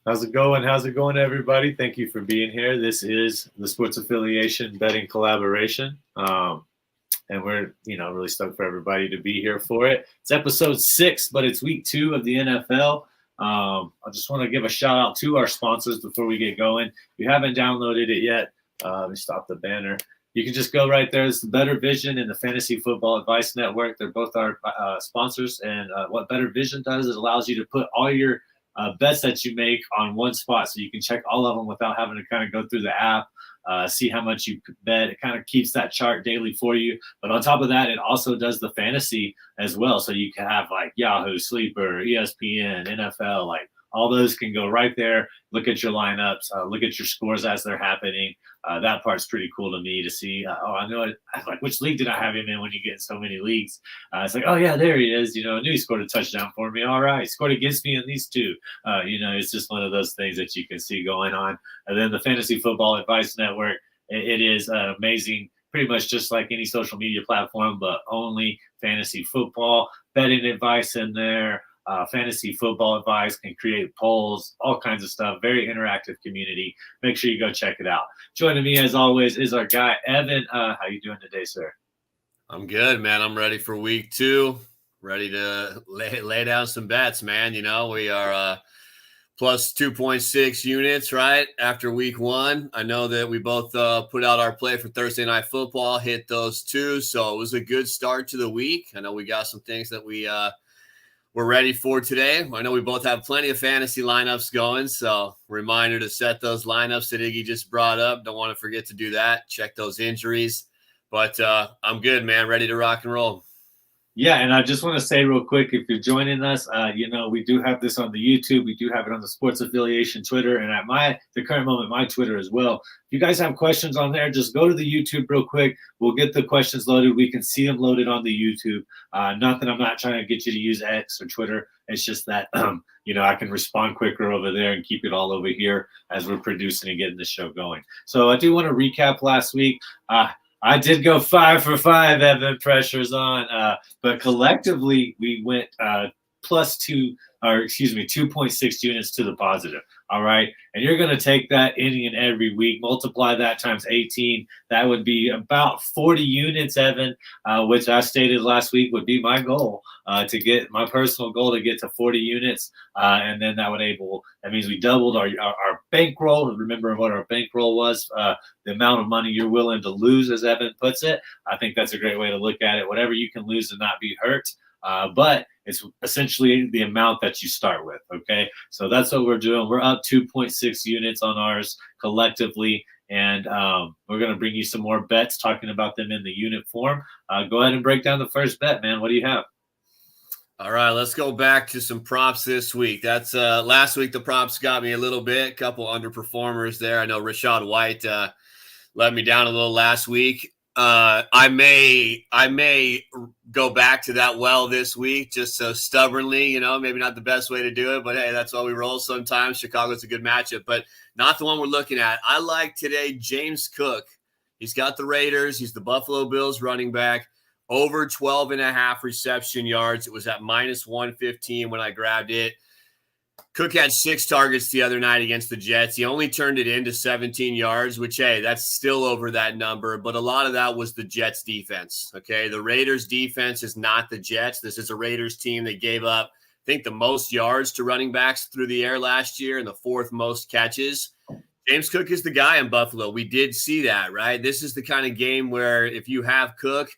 How's it going? How's it going, everybody? Thank you for being here. This is the Sports Affiliation Betting Collaboration. And we're, really stoked for everybody to be here for it. It's episode 6, but it's week 2 of the NFL. I just want to give a shout out to our sponsors before we get going. If you haven't downloaded it yet, let me stop the banner. You can just go right there. It's the Better Vision and the Fantasy Football Advice Network. They're both our sponsors. And what Better Vision does is allows you to put all your bets that you make on one spot, so you can check all of them without having to kind of go through the app, see how much you bet. It kind of keeps that chart daily for you. But on top of that, it also does the fantasy as well. So you can have like Yahoo, Sleeper, ESPN, NFL, like all those can go right there. Look at your lineups, look at your scores as they're happening. That part's pretty cool to me to see. I know it. Like, which league did I have him in when you get in so many leagues? It's like, oh, yeah, there he is. I knew he scored a touchdown for me. All right, he scored against me in these two. It's just one of those things that you can see going on. And then the Fantasy Football Advice Network, it is amazing, pretty much just like any social media platform, but only fantasy football, betting advice in there. Fantasy football advice, can create polls, all kinds of stuff. Very interactive community. Make sure you go check it out. Joining me as always is our guy Evan. How you doing today, sir? I'm good, man. I'm ready for week 2. Ready to lay down some bets, man. We are plus 2.6 units right after week 1. I know that we both put out our play for Thursday Night Football, hit those 2, so it was a good start to the week. I know we got some things that we're ready for today. I know we both have plenty of fantasy lineups going, so reminder to set those lineups that Iggy just brought up. Don't want to forget to do that. Check those injuries. But I'm good, man. Ready to rock and roll. Yeah, and I just want to say real quick, if you're joining us, we do have this on the YouTube. We do have it on the Sports Affiliation Twitter, and at the current moment, my Twitter as well. If you guys have questions on there, just go to the YouTube real quick. We'll get the questions loaded. We can see them loaded on the YouTube. Not that I'm not trying to get you to use X or Twitter. It's just that, I can respond quicker over there and keep it all over here as we're producing and getting the show going. So I do want to recap last week. I did go 5 for 5, Evan. Pressure's on. But collectively, we went plus 2.6 units to the positive. All right. And you're going to take that any and every week, multiply that times 18. That would be about 40 units, Evan, which I stated last week would be my goal to get my personal goal to get to 40 units. And then that means we doubled our bankroll. Remember what our bankroll was, the amount of money you're willing to lose, as Evan puts it. I think that's a great way to look at it. Whatever you can lose and not be hurt. But it's essentially the amount that you start with. Okay. So that's what we're doing. We're up 2.6 units on ours collectively. And we're going to bring you some more bets, talking about them in the unit form. Go ahead and break down the first bet, man. What do you have? All right, let's go back to some props this week. That's last week. The props got me a little bit, couple underperformers there. I know Rashad White let me down a little last week. I may go back to that well this week, just so stubbornly, maybe not the best way to do it, but hey, that's why we roll sometimes. Chicago's a good matchup, but not the one we're looking at. I like today James Cook. He's got the Raiders. He's the Buffalo Bills running back. Over 12.5 reception yards. It was at minus 115 when I grabbed it. Cook had 6 targets the other night against the Jets. He only turned it into 17 yards, which, hey, that's still over that number. But a lot of that was the Jets defense, okay? The Raiders defense is not the Jets. This is a Raiders team that gave up, I think, the most yards to running backs through the air last year and the 4th most catches. James Cook is the guy in Buffalo. We did see that, right? This is the kind of game where if you have Cook,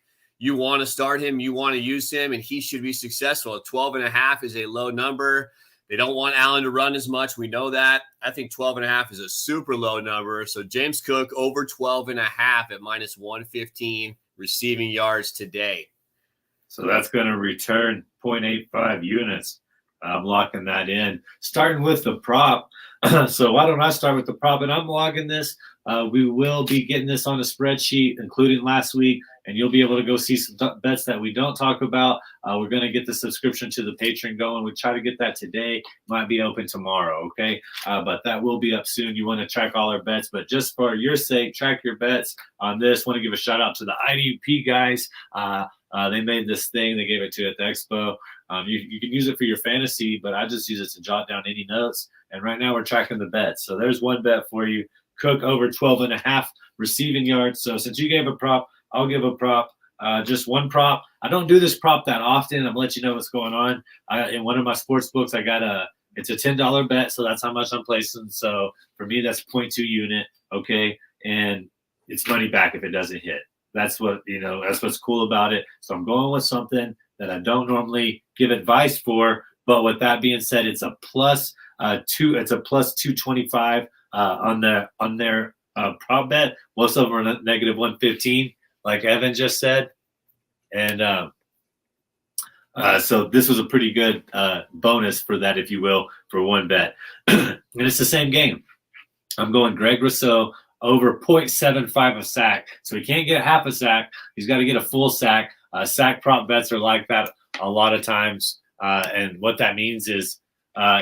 you want to start him, you want to use him, and he should be successful. 12.5 is a low number. They don't want Allen to run as much. We know that. I think 12.5 is a super low number. So James Cook over 12.5 at minus 115 receiving yards today. So that's going to return 0.85 units. I'm locking that in. Starting with the prop. So why don't I start with the prop? And I'm logging this. We will be getting this on a spreadsheet, including last week, and you'll be able to go see some bets that we don't talk about. We're going to get the subscription to the Patreon going. We try to get that today. Might be open tomorrow, okay? But that will be up soon. You want to track all our bets, but just for your sake, track your bets on this. Want to give a shout out to the IDP guys. They made this thing. They gave it to at the expo. You can use it for your fantasy, but I just use it to jot down any notes. And right now we're tracking the bets. So there's one bet for you. Cook over 12.5 receiving yards. So since you gave a prop, I'll give a prop. Just one prop. I don't do this prop that often. I'm gonna let you know what's going on. In one of my sports books, it's a $10 bet, so that's how much I'm placing. So for me, that's 0.2 unit, okay, and it's money back if it doesn't hit. That's what's cool about it. So I'm going with something that I don't normally give advice for. But with that being said, it's a plus It's a plus 225 on their prop bet. Most of them are negative 115, like Evan just said, and so this was a pretty good bonus for that, if you will, for one bet. And it's the same game. I'm going Greg Rousseau over 0.75 a sack. So he can't get half a sack. He's got to get a full sack. Sack prop bets are like that a lot of times. And what that means is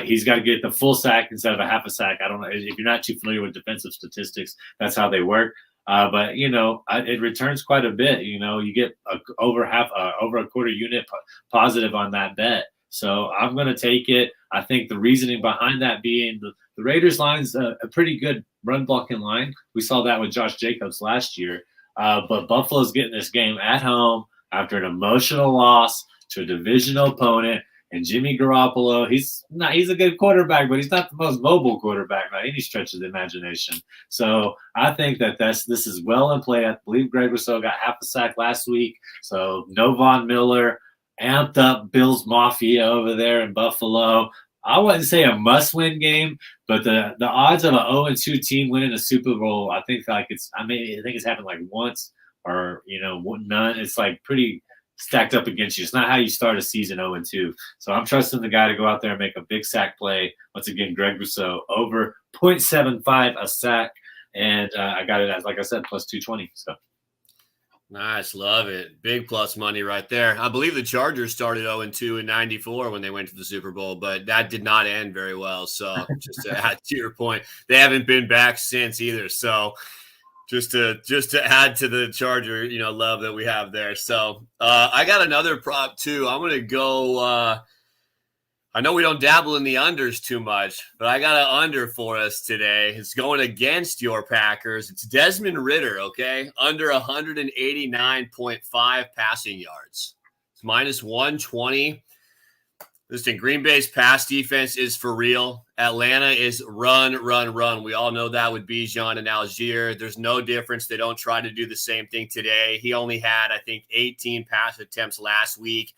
he's got to get the full sack instead of a half a sack. I don't know if you're not too familiar with defensive statistics. That's how they work. But it returns quite a bit. You get over a quarter unit positive on that bet. So I'm going to take it. I think the reasoning behind that being the Raiders line's a pretty good run blocking line. We saw that with Josh Jacobs last year. But Buffalo's getting this game at home after an emotional loss to a divisional opponent. And Jimmy Garoppolo, he's a good quarterback, but he's not the most mobile quarterback by any stretch of the imagination. So I think that this is well in play. I believe Greg Rousseau got half a sack last week. So no Von Miller, amped up Bills Mafia over there in Buffalo. I wouldn't say a must-win game, but the odds of an 0-2 team winning a Super Bowl, I think it's happened like once or none. It's like pretty stacked up against you. It's not how you start a season 0-2. So I'm trusting the guy to go out there and make a big sack play. Once again, Greg Rousseau over 0.75 a sack, and I got it as, like I said, plus 220. So. Nice. Love it. Big plus money right there. I believe the Chargers started 0-2 in 94 when they went to the Super Bowl, but that did not end very well. So just to add to your point, they haven't been back since either. So just to add to the Charger, love that we have there. So I got another prop too. I'm going to go I know we don't dabble in the unders too much, but I got an under for us today. It's going against your Packers. It's Desmond Ridder, okay? Under 189.5 passing yards. It's minus 120. Listen, Green Bay's pass defense is for real. Atlanta is run. We all know that with Bijan and Algier. There's no difference. They don't try to do the same thing today. He only had, I think, 18 pass attempts last week.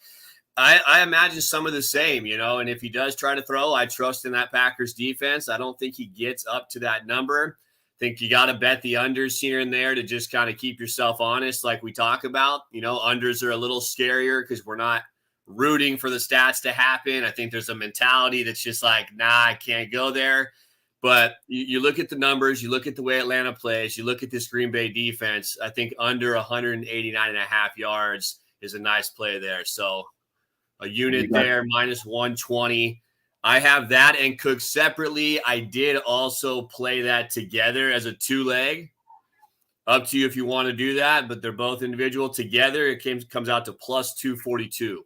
I imagine some of the same, and if he does try to throw, I trust in that Packers defense. I don't think he gets up to that number. I think you got to bet the unders here and there to just kind of keep yourself honest, like we talk about. Unders are a little scarier because we're not rooting for the stats to happen. I think there's a mentality that's just like, nah, I can't go there. But you look at the numbers, you look at the way Atlanta plays, you look at this Green Bay defense, I think under 189.5 yards is a nice play there. So a unit there, minus 120. I have that and Cook separately. I did also play that together as a two-leg. Up to you if you want to do that, but they're both individual. Together, it comes out to plus 242.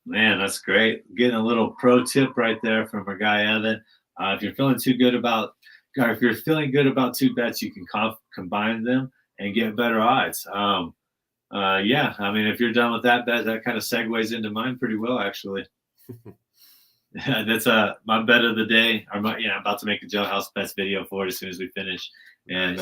Man, that's great. Getting a little pro tip right there from our guy Evan. If you're feeling good about two bets, you can combine them and get better odds. If you're done with that bet, that kind of segues into mine pretty well, actually. That's my bet of the day. I'm about to make a Jailhouse Bets video for it as soon as we finish. And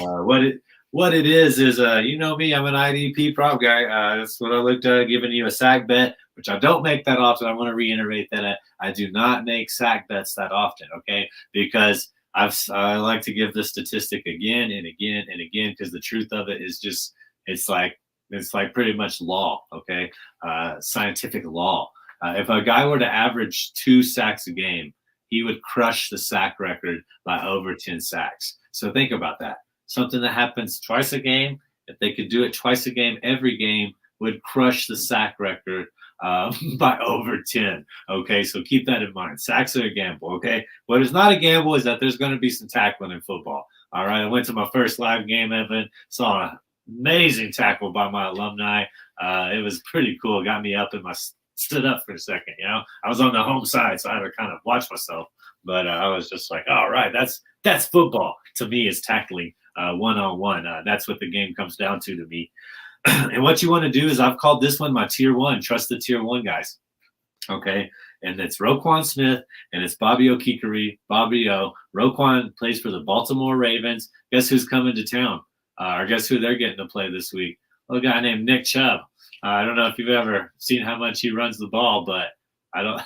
what it is me, I'm an IDP prop guy. That's what I looked at, giving you a sack bet, which I don't make that often. I want to reiterate that I do not make sack bets that often, okay? Because I like to give this statistic again and again and again, because the truth of it is just it's like pretty much law, okay? Scientific law. If a guy were to average 2 sacks a game, he would crush the sack record by over 10 sacks. So think about that. Something that happens twice a game, if they could do it twice a game, every game would crush the sack record by over 10. Okay, so keep that in mind. Sacks are a gamble, okay? What is not a gamble is that there's going to be some tackling in football. All right, I went to my first live game, Evan, saw an amazing tackle by my alumni. It was pretty cool. Got me up in my stood up for a second. I was on the home side, so I had to kind of watch myself. But I was just like, all right, that's football. To me, is tackling one-on-one. That's what the game comes down to me. And what you want to do is, I've called this one my tier one. Trust the tier one guys. Okay. And it's Roquan Smith and it's Bobby Okikere. Bobby O. Roquan plays for the Baltimore Ravens. Guess who's coming to town? Or guess who they're getting to play this week? A guy named Nick Chubb. I don't know if you've ever seen how much he runs the ball, but I don't.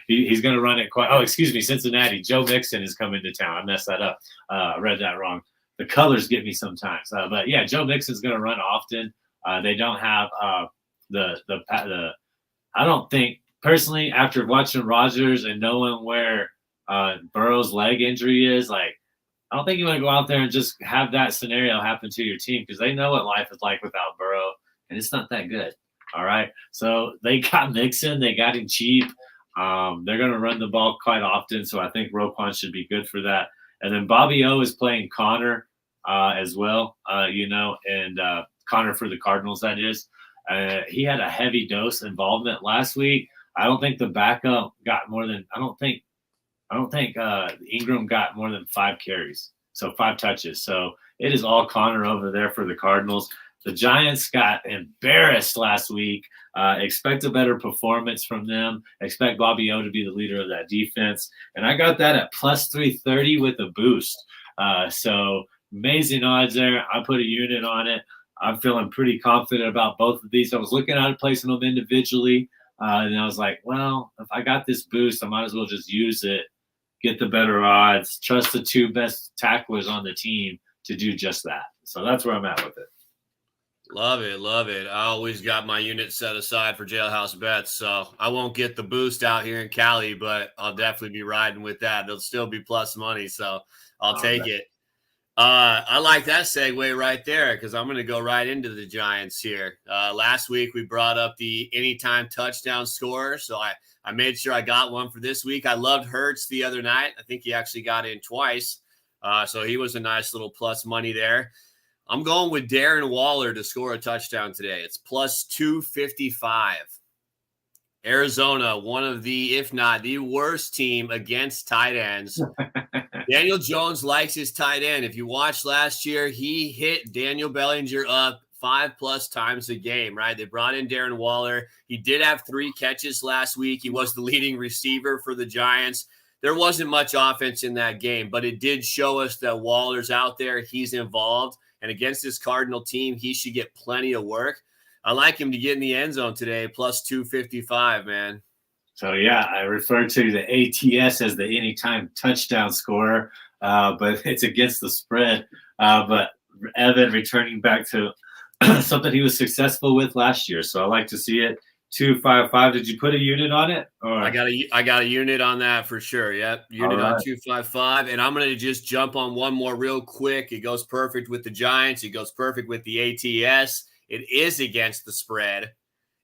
He's going to run it quite. Oh, excuse me, Cincinnati. Joe Mixon is coming to town. I messed that up. I read that wrong. The colors get me sometimes. But yeah, Joe Mixon's going to run often. They don't have the. I don't think personally, after watching Rodgers and knowing where Burrow's leg injury is, like, I don't think you want to go out there and just have that scenario happen to your team, because they know what life is like without Burrow, and it's not that good. All right. So they got Mixon. They got him cheap. They're going to run the ball quite often. So I think Roquan should be good for that. And then Bobby O is playing Connor as well, and Connor for the Cardinals, that is. He had a heavy dose involvement last week. I don't think the backup got more than, I don't think Ingram got more than 5 carries. So 5 touches. So it is all Connor over there for the Cardinals. The Giants got embarrassed last week. Expect a better performance from them. Expect Bobby O to be the leader of that defense. And I got that at plus 330 with a boost. So amazing odds there. I put a unit on it. I'm feeling pretty confident about both of these. I was looking at placing them individually. And I was like, well, if I got this boost, I might as well just use it, get the better odds, trust the 2 best tacklers on the team to do just that. So that's where I'm at with it. Love it. Love it. I always got my unit set aside for Jailhouse Bets, so I won't get the boost out here in Cali, but I'll definitely be riding with that. It'll still be plus money, so I'll take it. I like that segue right there, because I'm going to go right into the Giants here. Last week, we brought up the anytime touchdown scorer, so I made sure I got one for this week. I loved Hurts the other night. I think he actually got in twice, so he was a nice little plus money there. I'm going with Darren Waller to score a touchdown today. It's plus 255. Arizona, one of the, if not the worst team against tight ends. Daniel Jones likes his tight end. If you watched last year, he hit Daniel Bellinger up 5+ times a game, right? They brought in Darren Waller. He did have 3 catches last week. He was the leading receiver for the Giants. There wasn't much offense in that game, but it did show us that Waller's out there. He's involved. And against this Cardinal team, he should get plenty of work. I like him to get in the end zone today, plus 255, man. So, yeah, I refer to the ATS as the anytime touchdown scorer, but it's against the spread. But Evan returning back to something he was successful with last year. So I like to see it. 255. Did you put a unit on it? Or? I got a unit on that for sure. Yep. Unit on 255. And I'm going to just jump on one more real quick. It goes perfect with the Giants. It goes perfect with the ATS. It is against the spread.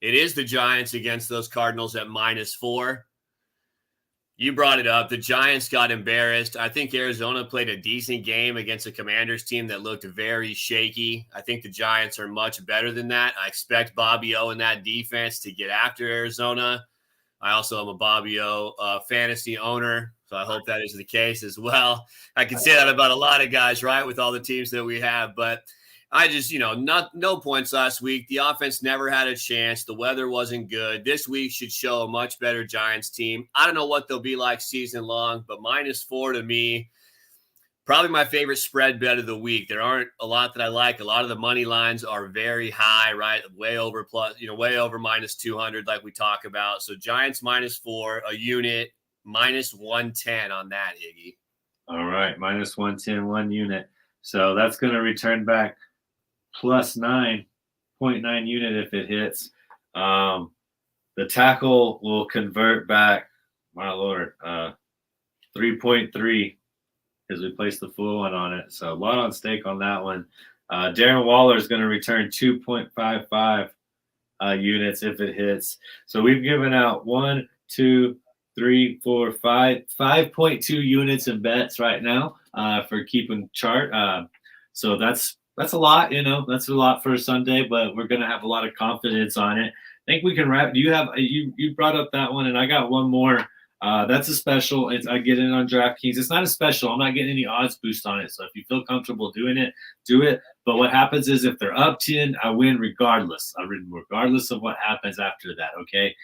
It is the Giants against those Cardinals at -4. You brought it up. The Giants got embarrassed. I think Arizona played a decent game against a Commanders team that looked very shaky. I think the Giants are much better than that. I expect Bobby O and that defense to get after Arizona. I also am a Bobby O fantasy owner, so I hope that is the case as well. I can say that about a lot of guys, right, with all the teams that we have, but I just, no points last week. The offense never had a chance. The weather wasn't good. This week should show a much better Giants team. I don't know what they'll be like season long, but -4 to me, probably my favorite spread bet of the week. There aren't a lot that I like. A lot of the money lines are very high, right? Way over -200 like we talk about. So Giants -4, a unit, -110 on that, Iggy. All right, -110, 1 unit. So that's going to return back plus 9.9 unit if it hits. The tackle will convert back, my Lord, 3.3 because we placed the full one on it. So a lot on stake on that one. Darren Waller is going to return 2.55 units if it hits. So we've given out 1, 2, 3, 4, 5, 5.2 units in bets right now for keeping chart. So that's a lot, that's a lot for a Sunday, but we're going to have a lot of confidence on it. think we can wrap. Do you have you brought up that one, and I got one more. That's a special. I get it on DraftKings. It's not a special. I'm not getting any odds boost on it. So if you feel comfortable doing it, do it. But what happens is if they're up 10, I win regardless. I win regardless of what happens after that. Okay.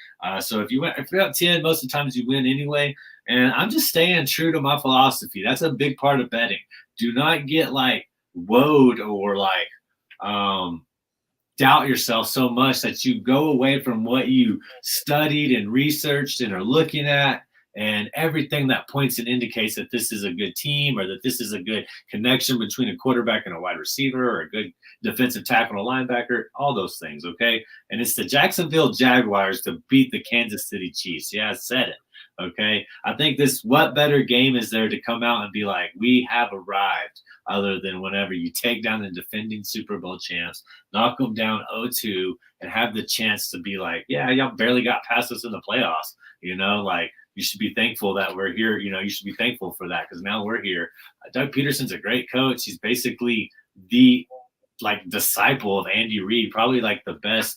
So if you're up 10, most of the times you win anyway. And I'm just staying true to my philosophy. That's a big part of betting. Do not get like woed or like doubt yourself so much that you go away from what you studied and researched and are looking at and everything that points and indicates that this is a good team or that this is a good connection between a quarterback and a wide receiver or a good defensive tackle and a linebacker, all those things, okay? And it's the Jacksonville Jaguars to beat the Kansas City Chiefs. Yeah, I said it. Okay, I think what better game is there to come out and be like, we have arrived, other than whenever you take down the defending Super Bowl champs, knock them down 0-2, and have the chance to be like, yeah, y'all barely got past us in the playoffs. Like you should be thankful that we're here. You should be thankful for that because now we're here. Doug Peterson's a great coach. He's basically the disciple of Andy Reid, probably like the best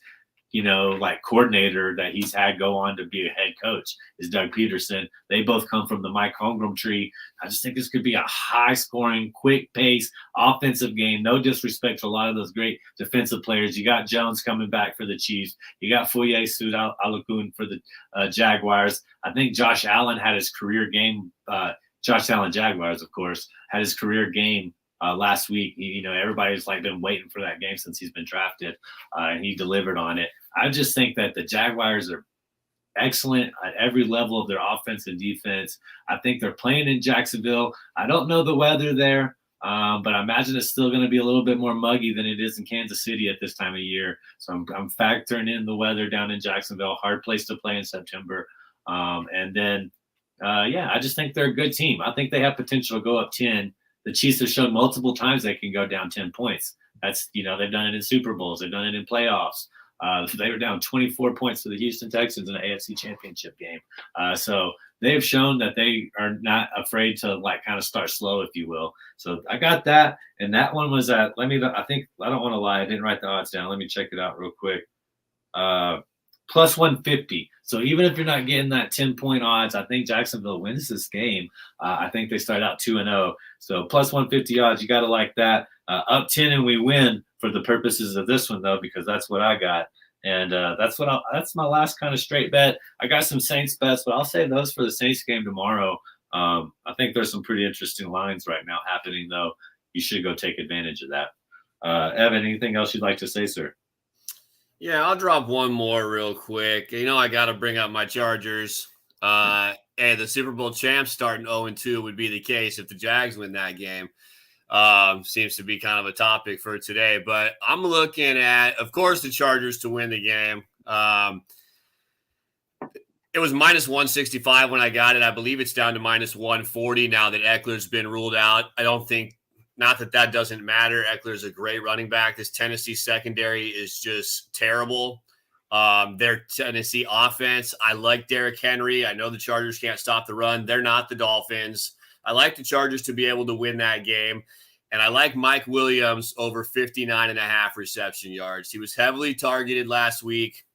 coordinator that he's had go on to be a head coach is Doug Peterson. They both come from the Mike Holmgren tree. I just think this could be a high-scoring, quick-pace offensive game. No disrespect to a lot of those great defensive players. You got Jones coming back for the Chiefs. You got Foye Alakun for the Jaguars. I think Josh Allen had his career game. Josh Allen Jaguars, of course, had his career game last week. Everybody's been waiting for that game since he's been drafted, and he delivered on it. I just think that the Jaguars are excellent at every level of their offense and defense. I think they're playing in Jacksonville. I don't know the weather there, but I imagine it's still going to be a little bit more muggy than it is in Kansas City at this time of year. So I'm factoring in the weather down in Jacksonville. Hard place to play in September. And then, I just think they're a good team. I think they have potential to go up 10. The Chiefs have shown multiple times they can go down 10 points. That's, they've done it in Super Bowls. They've done it in playoffs. They were down 24 points to the Houston Texans in an AFC Championship game. So they've shown that they are not afraid to kind of start slow, if you will. So I got that. And that one was I don't want to lie. I didn't write the odds down. Let me check it out real quick. Plus 150. So even if you're not getting that 10-point odds, I think Jacksonville wins this game. I think they start out 2-0. So plus 150 odds, you got to like that. Up 10 and we win for the purposes of this one, though, because that's what I got. And that's my last kind of straight bet. I got some Saints bets, but I'll save those for the Saints game tomorrow. I think there's some pretty interesting lines right now happening, though. You should go take advantage of that. Evan, anything else you'd like to say, sir? Yeah, I'll drop one more real quick. I got to bring up my Chargers. The Super Bowl champs starting 0-2 would be the case if the Jags win that game. Seems to be kind of a topic for today. But I'm looking at, of course, the Chargers to win the game. It was minus 165 when I got it. I believe it's down to minus 140 now that Eckler's been ruled out. I don't think – not that doesn't matter. Eckler's a great running back. This Tennessee secondary is just terrible. Their Tennessee offense, I like Derrick Henry. I know the Chargers can't stop the run. They're not the Dolphins. I like the Chargers to be able to win that game. And I like Mike Williams over 59.5 reception yards. He was heavily targeted last week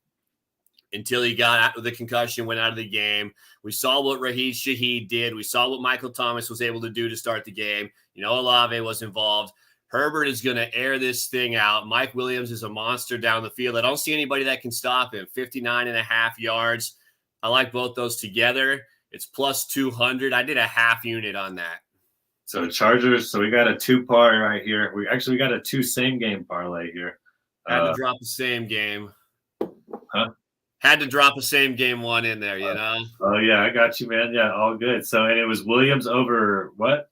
until he got out with the concussion, went out of the game. We saw what Raheem Shaheed did. We saw what Michael Thomas was able to do to start the game. Olave was involved. Herbert is going to air this thing out. Mike Williams is a monster down the field. I don't see anybody that can stop him. 59.5 yards. I like both those together. It's plus 200. I did a half unit on that. So Chargers. So we got a 2-par right here. We got a 2 same game parlay here. Had to drop the same game. Huh? Had to drop a same game one in there, Oh, yeah, I got you, man. Yeah, all good. So, and it was Williams over what?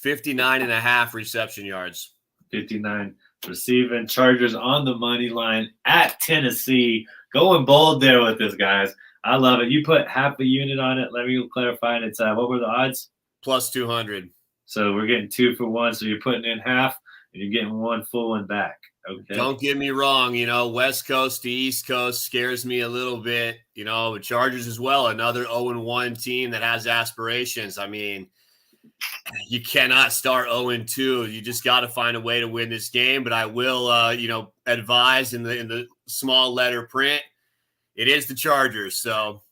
59.5 reception yards. 59 receiving. Chargers on the money line at Tennessee. Going bold there with this, guys. I love it. You put half a unit on it. Let me clarify. It's what were the odds? Plus 200. So we're getting 2 for 1. So you're putting in half, and you're getting 1 full one back. Okay. Don't get me wrong. West Coast to East Coast scares me a little bit. The Chargers as well, another 0-1 team that has aspirations. I mean, You cannot start 0-2. You just got to find a way to win this game. But I will, advise in the small letter print, it is the Chargers. So,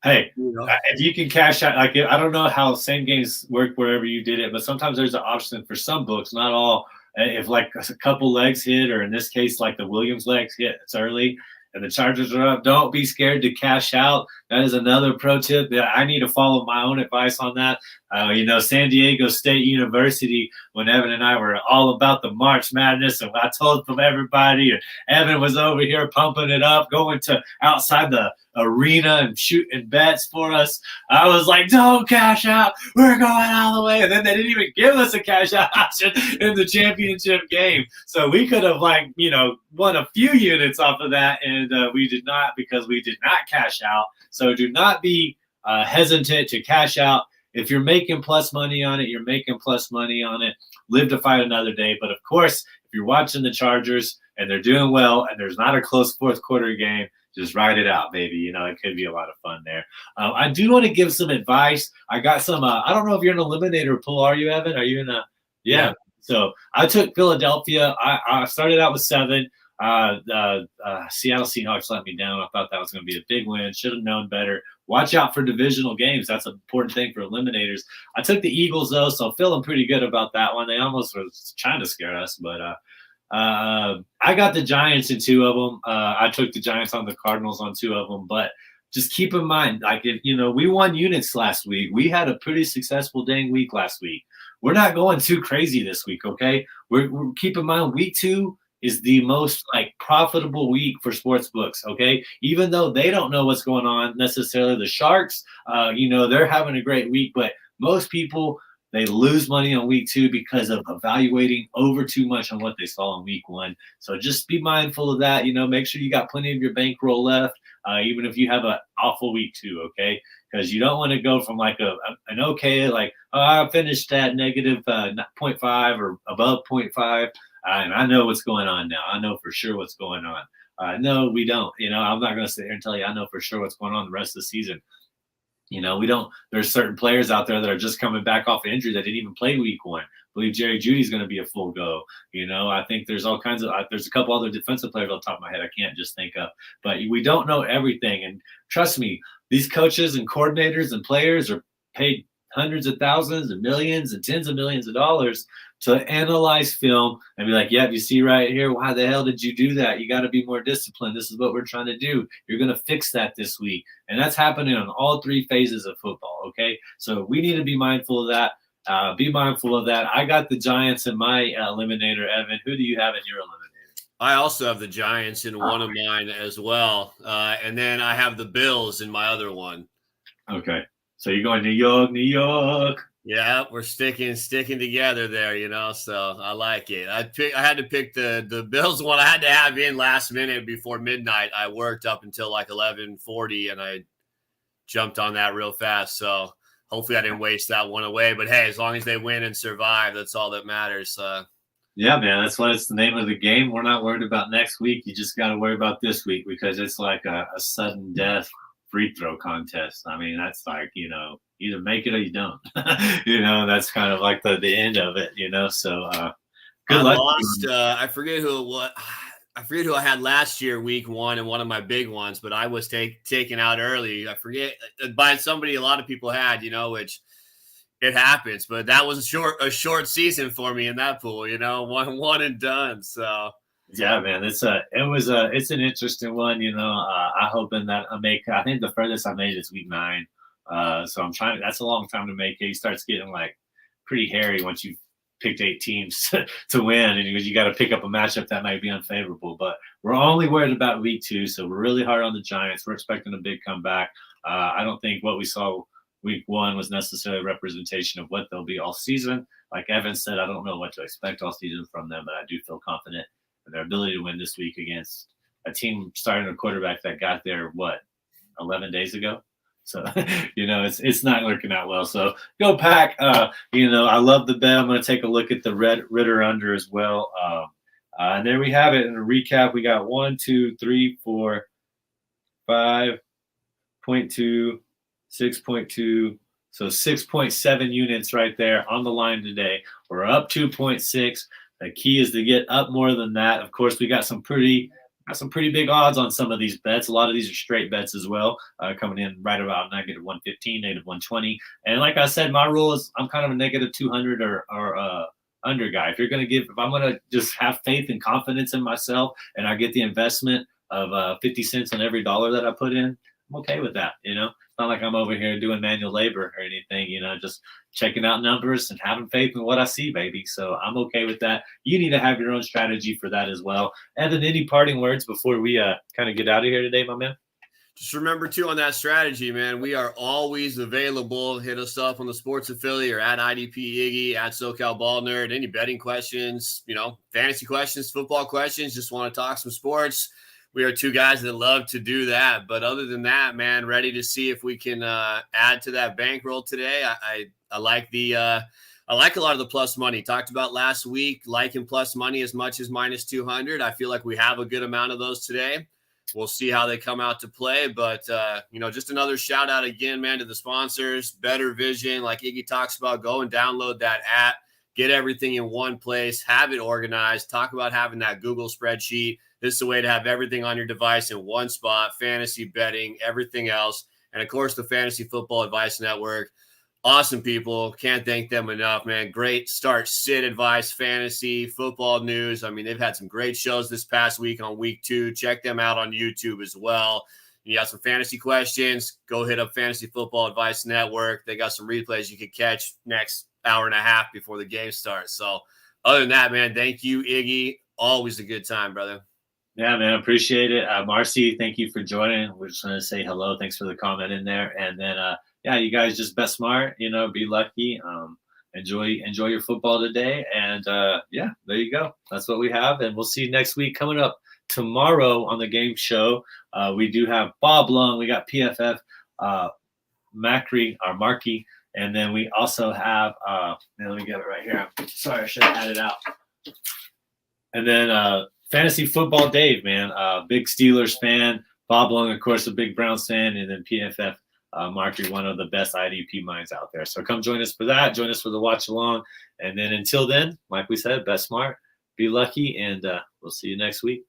hey, if you can cash out, like I don't know how same games work wherever you did it, but sometimes there's an option for some books, not all. If like a couple legs hit, or in this case, like the Williams legs hit, it's early and the Chargers are up. Don't be scared to cash out. That is another pro tip. I need to follow my own advice on that. San Diego State University, when Evan and I were all about the March Madness, and I told them everybody, and Evan was over here pumping it up, going to outside the arena and shooting bets for us. I was like, don't cash out. We're going all the way. And then they didn't even give us a cash out option in the championship game. So we could have won a few units off of that. And we did not, because we did not cash out. So do not be hesitant to cash out. If you're making plus money on it, you're making plus money on it. Live to fight another day. But of course, if you're watching the Chargers and they're doing well and there's not a close fourth quarter game, just ride it out, baby. It could be a lot of fun there. I do want to give some advice. I got some. I don't know if you're an eliminator pool. Are you, Evan? Are you in a? Yeah. So I took Philadelphia. I started out with 7. Seattle Seahawks let me down. I thought that was going to be a big win. Should have known better. Watch out for divisional games. That's an important thing for eliminators. I took the Eagles, though, so I'm feeling pretty good about that one. They almost were trying to scare us, but I got the Giants in 2 of them. I took the Giants on the Cardinals on 2 of them, but just keep in mind, we won units last week. We had a pretty successful dang week last week. We're not going too crazy this week, okay? We're keep in mind, week 2 is the most profitable week for sports books, okay? Even though they don't know what's going on necessarily. The Sharks, they're having a great week, but most people, they lose money on week 2 because of evaluating over too much on what they saw in week 1. So just be mindful of that. Make sure you got plenty of your bankroll left, even if you have an awful week 2, okay? Because you don't want to go from an okay, I finished at negative 0.5 or above 0.5. And I know what's going on now. I know for sure what's going on. No, we don't. I'm not going to sit here and tell you I know for sure what's going on the rest of the season. We don't. There's certain players out there that are just coming back off injury that didn't even play week 1. I believe Jerry Jeudy's going to be a full go. I think there's all kinds of there's a couple other defensive players on top of my head I can't just think of. But we don't know everything. And trust me, these coaches and coordinators and players are paid hundreds of thousands and millions and tens of millions of dollars to analyze film and be like, yep, you see right here, why the hell did you do that? You got to be more disciplined. This is what we're trying to do. You're going to fix that this week. And that's happening on all 3 phases of football, okay? So we need to be mindful of that. Be mindful of that. I got the Giants in my eliminator, Evan. Who do you have in your eliminator? I also have the Giants in one of mine as well. And then I have the Bills in my other one. Okay. So you're going New York, New York. Yeah, we're sticking together there, so I like it. I had to pick the Bills one. I had to have in last minute before midnight. I worked up until 11:40 and I jumped on that real fast. So hopefully I didn't waste that one away. But hey, as long as they win and survive, that's all that matters. Yeah, man, that's what it's the name of the game. We're not worried about next week. You just got to worry about this week because it's like a sudden death free throw contest. I mean, that's either make it or you don't. That's kind of like the end of it. So good luck. Lost. I forget who it was. I forget who I had last year, week 1, and one of my big ones, but I was taken out early. I forget by somebody a lot of people had, which it happens. But that was a short season for me in that pool. One and done. So. Yeah, man, it's an interesting one. I hoping that I think the furthest I made is week 9. So I'm trying. That's a long time to make it. It starts getting pretty hairy once you picked 8 teams to win, and you got to pick up a matchup that might be unfavorable. But we're only worried about week 2, so we're really hard on the Giants. We're expecting a big comeback. I don't think what we saw week 1 was necessarily a representation of what they'll be all season. Like Evan said, I don't know what to expect all season from them, but I do feel confident in their ability to win this week against a team starting a quarterback that got there 11 days ago. So it's not working out well. So go Pack. I love the bet. I'm going to take a look at the Ritter under as well. And there we have it. In a recap, we got 1, 2, 3, 4, 5.2, 6.2, So 6.7 units right there on the line today. We're up 2.6. The key is to get up more than that. Of course, we got some pretty big odds on some of these bets. A lot of these are straight bets as well, coming in right about negative 115, negative 120. And like I said, my rule is I'm kind of a negative 200 or under guy. If I'm going to just have faith and confidence in myself and I get the investment of 50 cents on every dollar that I put in, I'm okay with that. It's not like I'm over here doing manual labor or anything, just checking out numbers and having faith in what I see, baby. So I'm okay with that. You need to have your own strategy for that as well. And then any parting words before we kind of get out of here today, my man? Just remember, too, on that strategy, man, we are always available. Hit us up on the Sports Affiliate or at IDP Iggy, at SoCal Ball Nerd. Any betting questions, fantasy questions, football questions, just want to talk some sports. We are two guys that love to do that. But other than that, man, ready to see if we can add to that bankroll today. I like I like a lot of the plus money. Talked about last week, liking plus money as much as minus 200. I feel like we have a good amount of those today. We'll see how they come out to play. But, just another shout out again, man, to the sponsors, Better Vision. Like Iggy talks about, go and download that app, get everything in one place, have it organized, talk about having that Google spreadsheet. This is a way to have everything on your device in one spot, fantasy betting, everything else. And, of course, the Fantasy Football Advice Network. Awesome people. Can't thank them enough, man. Great start, sit advice, fantasy, football news. I mean, they've had some great shows this past week on week 2. Check them out on YouTube as well. You got some fantasy questions, go hit up Fantasy Football Advice Network. They got some replays you can catch next hour and a half before the game starts. So other than that, man, thank you, Iggy. Always a good time, brother. Yeah, man, appreciate it. Marcy, thank you for joining. We're just going to say hello. Thanks for the comment in there. And then, you guys just bet smart, be lucky. Enjoy your football today. And, there you go. That's what we have. And we'll see you next week. Coming up tomorrow on the game show, we do have Bob Lung. We got PFF Markey. And then we also have, let me get it right here. Sorry, I should have had it out. And then Fantasy Football Dave, man, big Steelers fan. Bob Lung, of course, a big Browns fan. And then PFF Markey, one of the best IDP minds out there. So come join us for that. Join us for the watch along. And then until then, like we said, bet smart, be lucky, and we'll see you next week.